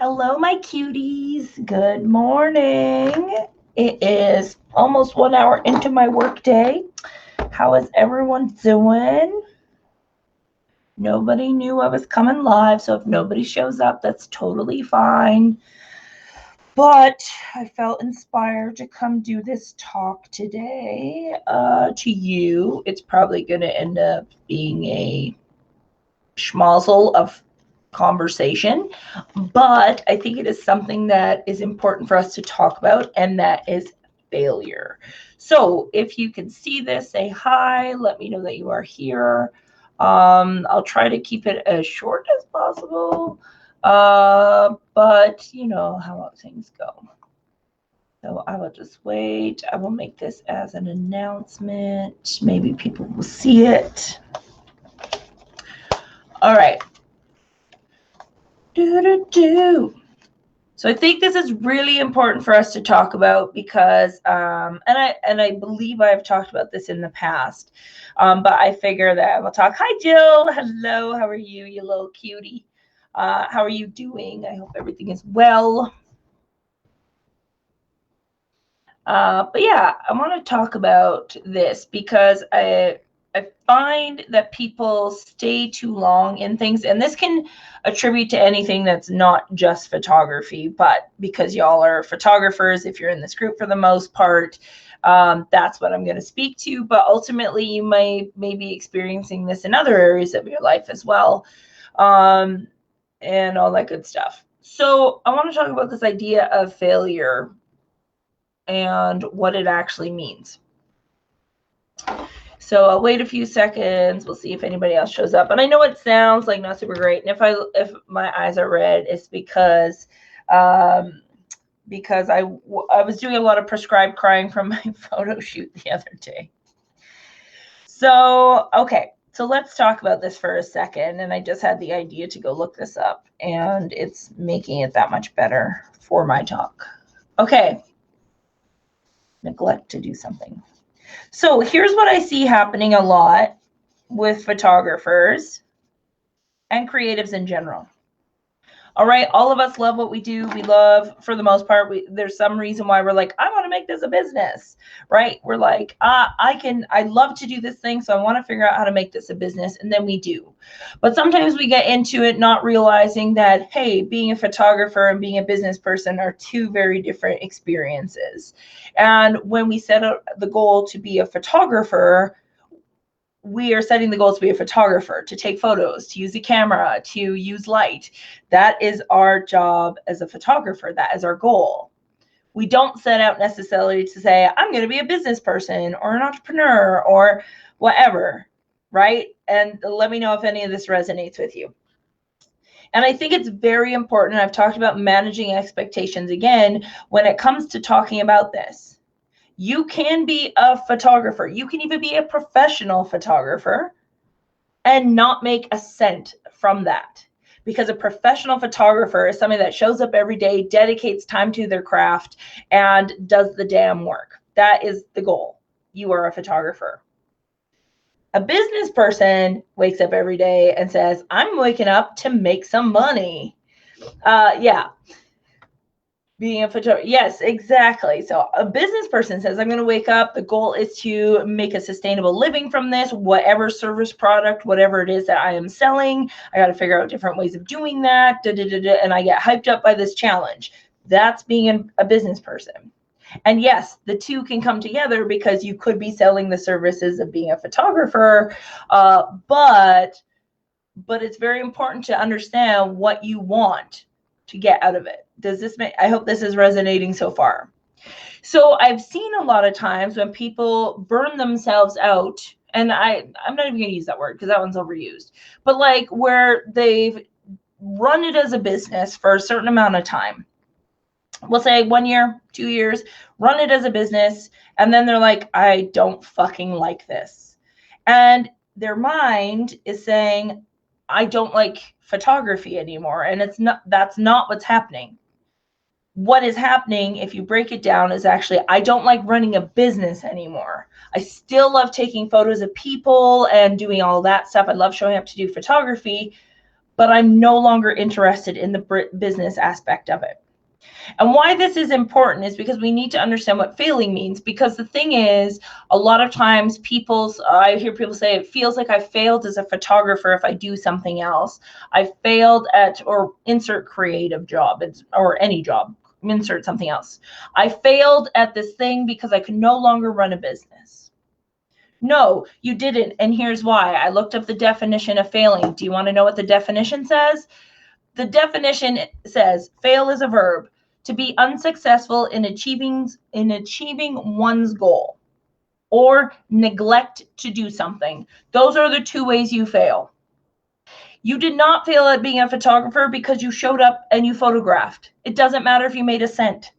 Hello, my cuties. Good morning. It is almost 1 hour into my workday. How is everyone doing? Nobody knew I was coming live, so if nobody shows up, that's totally fine. But I felt inspired to come do this talk today to you. It's probably going to end up being a schmozzle of conversation, but I think it is something that is important for us to talk about, and that is failure. So if you can see this, say hi, let me know that you are here. I'll try to keep it as short as possible, but you know how things go. So I will just wait. I will make this as an announcement. Maybe people will see it. All right. So I think this is really important for us to talk about because, and I believe I've talked about this in the past, but I figure that we'll talk. Hi, Jill. Hello. How are you, you little cutie? How are you doing? I hope everything is well. But yeah, I want to talk about this because I find that people stay too long in things, and this can attribute to anything that's not just photography, but because y'all are photographers, if you're in this group for the most part, that's what I'm going to speak to. But ultimately, you may be experiencing this in other areas of your life as well, and all that good stuff. So I want to talk about this idea of failure and what it actually means. So I'll wait a few seconds. We'll see if anybody else shows up. And I know it sounds like not super great. And if my eyes are red, it's because I was doing a lot of prescribed crying from my photo shoot the other day. So, okay. So let's talk about this for a second. And I just had the idea to go look this up, and it's making it that much better for my talk. Okay. Neglect to do something. So here's what I see happening a lot with photographers and creatives in general. All right, all of us love what we do. We love, for the most part, there's some reason why we're like, I want to make this a business, right? We're like, I love to do this thing, so I want to figure out how to make this a business, and then we do. But sometimes we get into it not realizing that, hey, being a photographer and being a business person are two very different experiences. And when we set out the goal to be a photographer, we are setting the goal to be a photographer, to take photos, to use a camera, to use light. That is our job as a photographer. That is our goal. We don't set out necessarily to say, I'm going to be a business person or an entrepreneur or whatever, right? And let me know if any of this resonates with you. And I think it's very important. I've talked about managing expectations again when it comes to talking about this. You can be a photographer. You can even be a professional photographer and not make a cent from that, because a professional photographer is somebody that shows up every day, dedicates time to their craft, and does the damn work. That is the goal. You are a photographer. A business person wakes up every day and says, I'm waking up to make some money. Yeah. Being a photographer. Yes, exactly. So a business person says, I'm going to wake up. The goal is to make a sustainable living from this, whatever service product, whatever it is that I am selling. I got to figure out different ways of doing that. And I get hyped up by this challenge. That's being a business person. And yes, the two can come together because you could be selling the services of being a photographer, but it's very important to understand what you want to get out of it. Does this make, I hope this is resonating so far. So I've seen a lot of times when people burn themselves out, and I'm not even going to use that word because that one's overused, but like where they've run it as a business for a certain amount of time. We'll say 1 year, 2 years, run it as a business. And then they're like, I don't fucking like this. And their mind is saying, I don't like photography anymore. And that's not what's happening. What is happening, if you break it down, is actually, I don't like running a business anymore. I still love taking photos of people and doing all that stuff. I love showing up to do photography, but I'm no longer interested in the business aspect of it. And why this is important is because we need to understand what failing means. Because the thing is, a lot of times I hear people say, it feels like I failed as a photographer if I do something else. I failed at, or insert creative job, or any job, insert something else. I failed at this thing because I could no longer run a business. No, you didn't. And here's why. I looked up the definition of failing. Do you want to know what the definition says? The definition says, fail is a verb, to be unsuccessful in achieving one's goal, or neglect to do something. Those are the two ways you fail. You did not fail at being a photographer because you showed up and you photographed. It doesn't matter if you made a cent.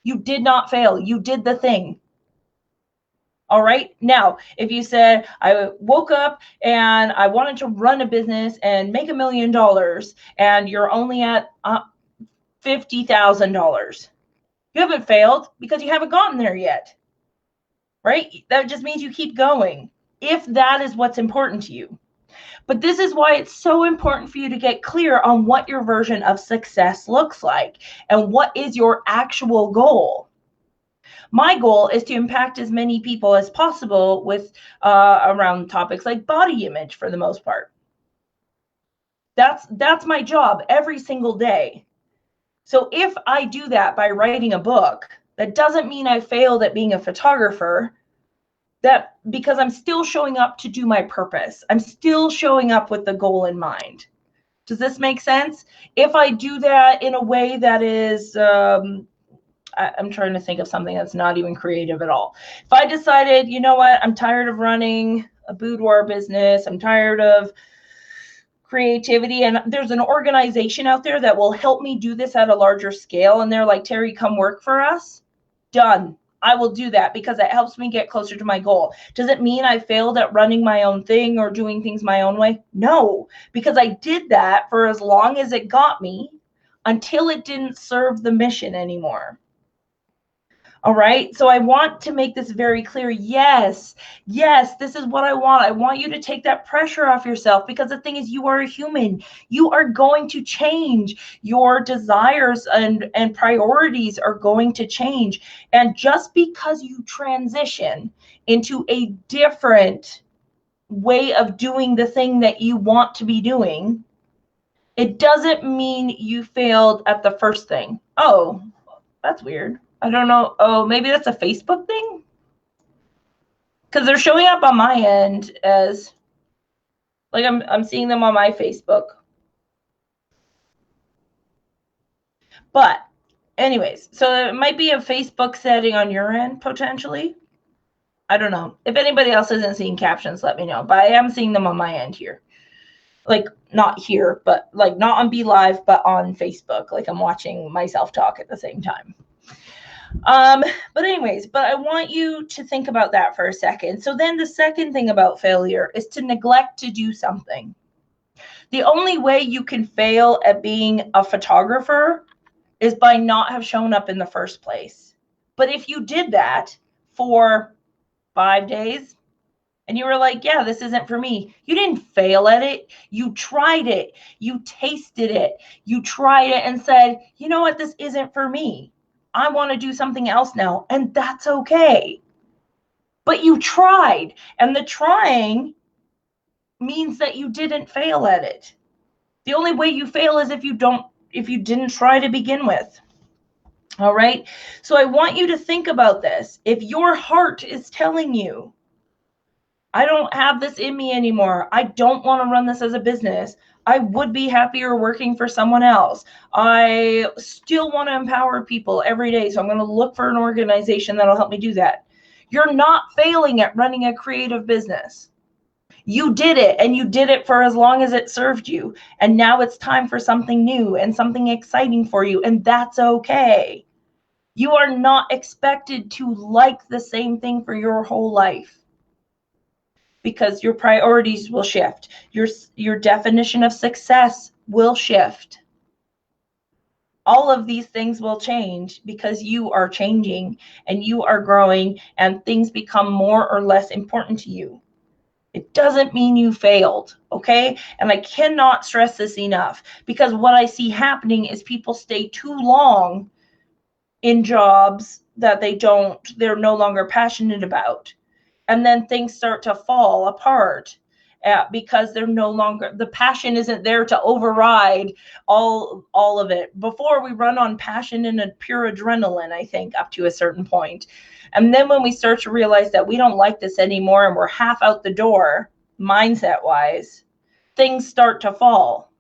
You did not fail. You did the thing. All right. Now, if you said, I woke up and I wanted to run a business and make $1 million, and you're only at $50,000, you haven't failed because you haven't gotten there yet, right? That just means you keep going, if that is what's important to you. But this is why it's so important for you to get clear on what your version of success looks like and what is your actual goal. My goal is to impact as many people as possible with around topics like body image, for the most part. That's my job every single day. So if I do that by writing a book, that doesn't mean I failed at being a photographer. That because I'm still showing up to do my purpose. I'm still showing up with the goal in mind. Does this make sense? If I do that in a way that is, I'm trying to think of something that's not even creative at all. If I decided, you know what, I'm tired of running a boudoir business, I'm tired of creativity, and there's an organization out there that will help me do this at a larger scale, and they're like, Terry, come work for us. Done. I will do that because it helps me get closer to my goal. Does it mean I failed at running my own thing or doing things my own way? No, because I did that for as long as it got me until it didn't serve the mission anymore. All right. So I want to make this very clear. Yes, this is what I want. I want you to take that pressure off yourself, because the thing is, you are a human. You are going to change. Your desires and priorities are going to change. And just because you transition into a different way of doing the thing that you want to be doing, it doesn't mean you failed at the first thing. Oh, that's weird. I don't know. Oh, maybe that's a Facebook thing? Because they're showing up on my end as, like, I'm seeing them on my Facebook. But anyways, so it might be a Facebook setting on your end, potentially. I don't know. If anybody else isn't seeing captions, let me know. But I am seeing them on my end here. Like, not here, but like not on Be Live, but on Facebook. Like, I'm watching myself talk at the same time. But anyways, but I want you to think about that for a second. So then the second thing about failure is to neglect to do something. The only way you can fail at being a photographer is by not have shown up in the first place. But if you did that for 5 days and you were like, yeah, this isn't for me, you didn't fail at it. You tried it. You tasted it. You tried it and said, you know what, this isn't for me. I want to do something else now, and that's okay. But you tried, and the trying means that you didn't fail at it. The only way you fail is if you didn't try to begin with. All right? So I want you to think about this. If your heart is telling you, I don't have this in me anymore, I don't want to run this as a business, I would be happier working for someone else, I still want to empower people every day, so I'm going to look for an organization that'll help me do that. You're not failing at running a creative business. You did it, and you did it for as long as it served you. And now it's time for something new and something exciting for you, and that's okay. You are not expected to like the same thing for your whole life, because your priorities will shift. Your definition of success will shift. All of these things will change because you are changing and you are growing, and things become more or less important to you. It doesn't mean you failed, okay? And I cannot stress this enough, because what I see happening is people stay too long in jobs that they're no longer passionate about. And then things start to fall apart because they're no longer, the passion isn't there to override all of it. Before, we run on passion and a pure adrenaline, I think, up to a certain point. And then when we start to realize that we don't like this anymore and we're half out the door, mindset wise, things start to fall.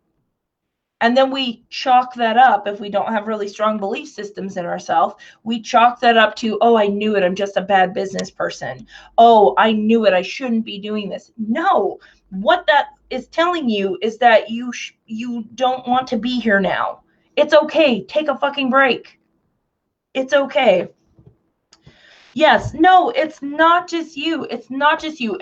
And then we chalk that up. If we don't have really strong belief systems in ourselves, we chalk that up to, oh, I knew it, I'm just a bad business person. Oh, I knew it, I shouldn't be doing this. No, what that is telling you is that you don't want to be here now. It's okay. Take a fucking break. It's okay. Yes, no, it's not just you. It's not just you.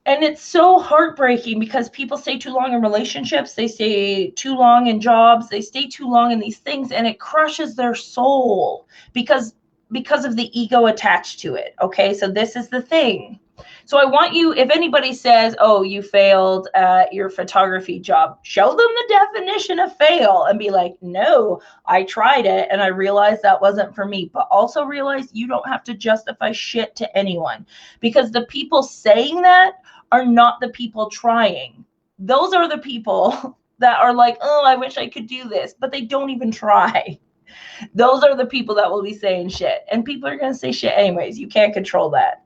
And it's so heartbreaking, because people stay too long in relationships, they stay too long in jobs, they stay too long in these things, and it crushes their soul because of the ego attached to it. Okay, so this is the thing. So I want you, if anybody says, oh, you failed at your photography job, show them the definition of fail and be like, no, I tried it and I realized that wasn't for me. But also realize you don't have to justify shit to anyone, because the people saying that are not the people trying. Those are the people that are like, oh, I wish I could do this, but they don't even try. Those are the people that will be saying shit, and people are going to say shit anyways. You can't control that.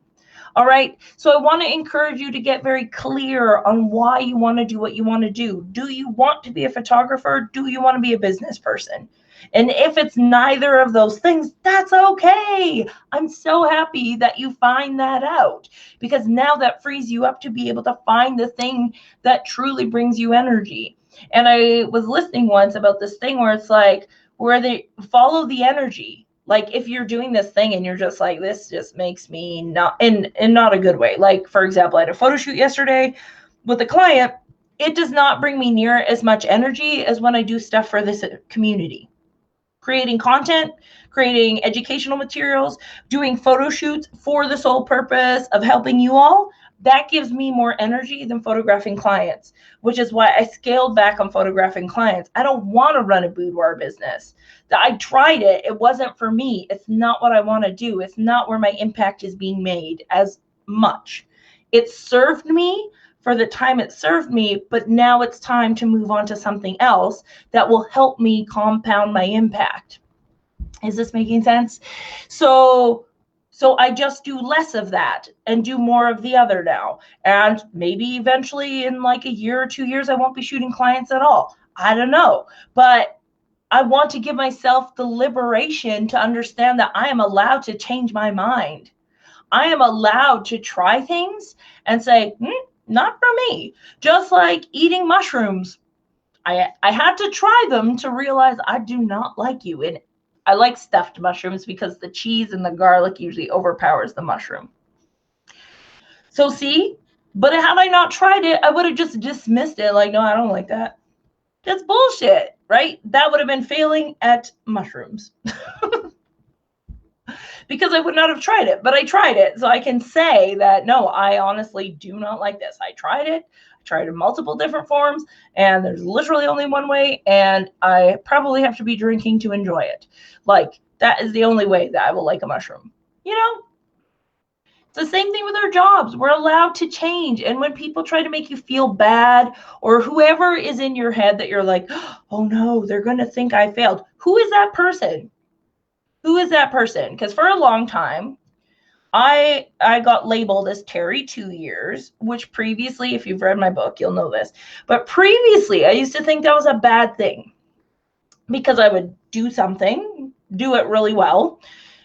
All right. So I want to encourage you to get very clear on why you want to do what you want to do. Do you want to be a photographer? Do you want to be a business person? And if it's neither of those things, that's okay. I'm so happy that you find that out, because now that frees you up to be able to find the thing that truly brings you energy. And I was listening once about this thing where it's like, where they follow the energy. Like if you're doing this thing and you're just like, this just makes me not in not a good way. Like, for example, I had a photo shoot yesterday with a client. It does not bring me near as much energy as when I do stuff for this community. Creating content, creating educational materials, doing photo shoots for the sole purpose of helping you all. That gives me more energy than photographing clients, which is why I scaled back on photographing clients. I don't want to run a boudoir business. I tried it. It wasn't for me. It's not what I want to do. It's not where my impact is being made as much. It served me for the time it served me, but now it's time to move on to something else that will help me compound my impact. Is this making sense? So I just do less of that and do more of the other now. And maybe eventually in like a year or 2 years, I won't be shooting clients at all. I don't know. But I want to give myself the liberation to understand that I am allowed to change my mind. I am allowed to try things and say, not for me. Just like eating mushrooms. I had to try them to realize I do not like you. And I like stuffed mushrooms because the cheese and the garlic usually overpowers the mushroom. So see, but had I not tried it, I would have just dismissed it. Like, no, I don't like that. That's bullshit, right? That would have been failing at mushrooms. Because I would not have tried it, but I tried it. So I can say that, no, I honestly do not like this. I tried it. I tried it in multiple different forms, and there's literally only one way, and I probably have to be drinking to enjoy it. Like, that is the only way that I will like a mushroom. You know? It's the same thing with our jobs. We're allowed to change. And when people try to make you feel bad, or whoever is in your head that you're like, oh no, they're going to think I failed. Who is that person? Who is that person? Because for a long time, I got labeled as Terry 2 years, which previously, if you've read my book, you'll know this. But previously, I used to think that was a bad thing, because I would do something, do it really well.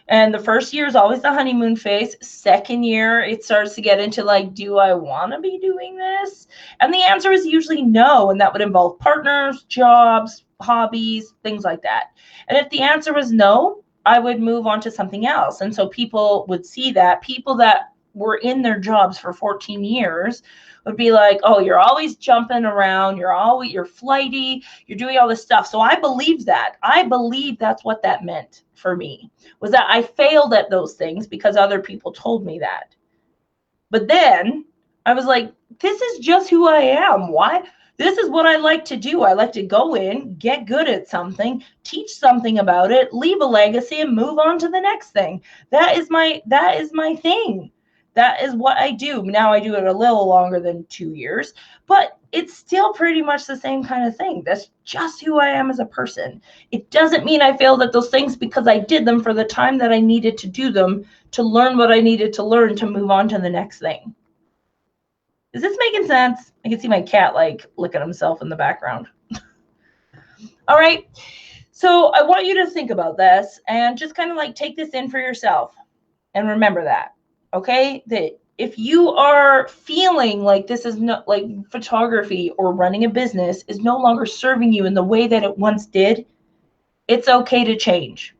And the first year is always the honeymoon phase. Second year, it starts to get into like, do I want to be doing this? And the answer is usually no. And that would involve partners, jobs, hobbies, things like that. And if the answer was no, I would move on to something else. And so people would see that. People that were in their jobs for 14 years would be like, oh, you're always jumping around. You're flighty. You're doing all this stuff. So I believed that. I believe that's what that meant for me, was that I failed at those things because other people told me that. But then I was like, this is just who I am. Why? This is what I like to do. I like to go in, get good at something, teach something about it, leave a legacy, and move on to the next thing. That is my thing. That is what I do. Now I do it a little longer than 2 years, but it's still pretty much the same kind of thing. That's just who I am as a person. It doesn't mean I failed at those things because I did them for the time that I needed to do them to learn what I needed to learn to move on to the next thing. Is this making sense? I can see my cat like licking himself in the background. All right. So I want you to think about this and just kind of like take this in for yourself and remember that. Okay. That if you are feeling like this is not like photography or running a business is no longer serving you in the way that it once did, it's okay to change.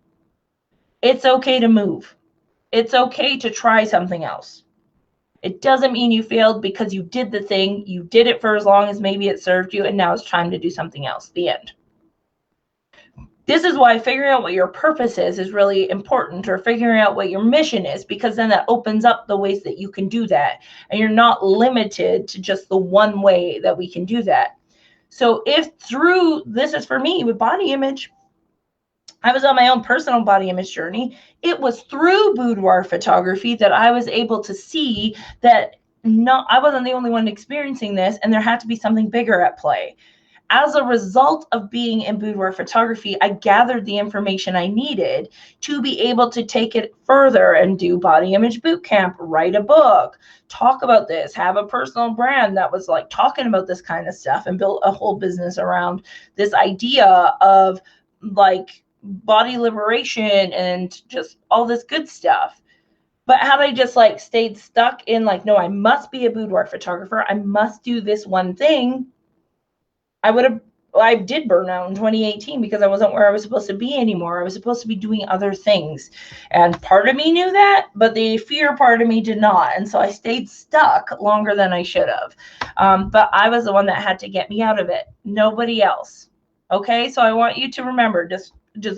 It's okay to move. It's okay to try something else. It doesn't mean you failed because you did the thing. You did it for as long as maybe it served you, and now it's time to do something else. The end. This is why figuring out what your purpose is really important, or figuring out what your mission is, because then that opens up the ways that you can do that. And you're not limited to just the one way that we can do that. So if through, this is for me with body image, I was on my own personal body image journey. It was through boudoir photography that I was able to see that I wasn't the only one experiencing this, and there had to be something bigger at play. As a result of being in boudoir photography, I gathered the information I needed to be able to take it further and do body image boot camp, write a book, talk about this, have a personal brand that was like talking about this kind of stuff, and build a whole business around this idea of like body liberation and just all this good stuff. But had I just like stayed stuck in like, no, I must be a boudoir photographer, I must do this one thing, I did burn out in 2018 because I wasn't where I was supposed to be anymore. I was supposed to be doing other things. And part of me knew that, but the fear part of me did not. And so I stayed stuck longer than I should have. But I was the one that had to get me out of it. Nobody else. Okay, so I want you to remember, just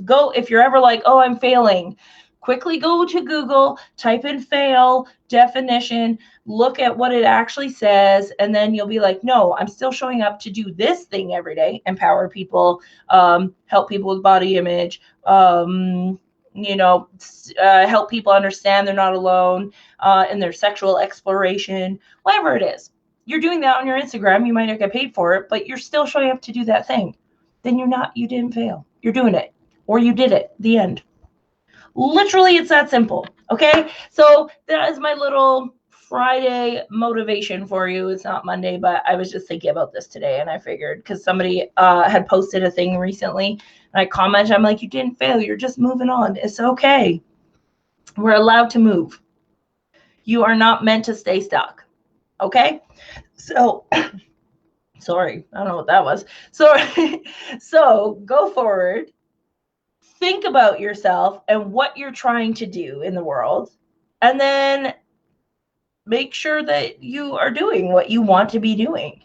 go, if you're ever like, oh, I'm failing, quickly go to Google, type in fail definition, look at what it actually says, and then you'll be like, no, I'm still showing up to do this thing every day, empower people, help people with body image, help people understand they're not alone in their sexual exploration, whatever it is. You're doing that on your Instagram. You might not get paid for it, but you're still showing up to do that thing. Then you didn't fail. You're doing it, or you did it. The end. Literally, it's that simple. Okay, so that is my little Friday motivation for you. It's not Monday, but I was just thinking about this today, and I figured, because somebody had posted a thing recently, and I commented, I'm like, you didn't fail, you're just moving on. It's okay. We're allowed to move. You are not meant to stay stuck. Okay, so sorry, I don't know what that was. So go forward. Think about yourself and what you're trying to do in the world, and then make sure that you are doing what you want to be doing.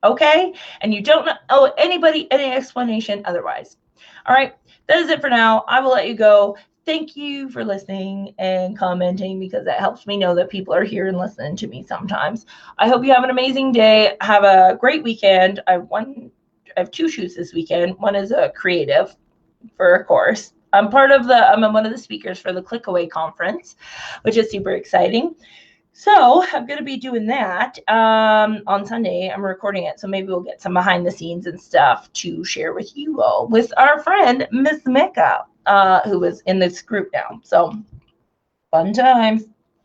Okay? And you don't owe anybody any explanation otherwise. All right, that is it for now. I will let you go. Thank you for listening and commenting, because that helps me know that people are here and listening to me sometimes. I hope you have an amazing day. Have a great weekend. I have 2 shoots this weekend. One is a creative for a course. I'm one of the speakers for the Click Away conference, which is super exciting. So I'm going to be doing that on Sunday. I'm recording it, so maybe we'll get some behind the scenes and stuff to share with you all, with our friend Miss Mecca, who is in this group now. So fun times.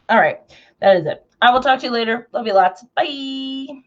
All right, that is it. I will talk to you later. Love you lots. Bye.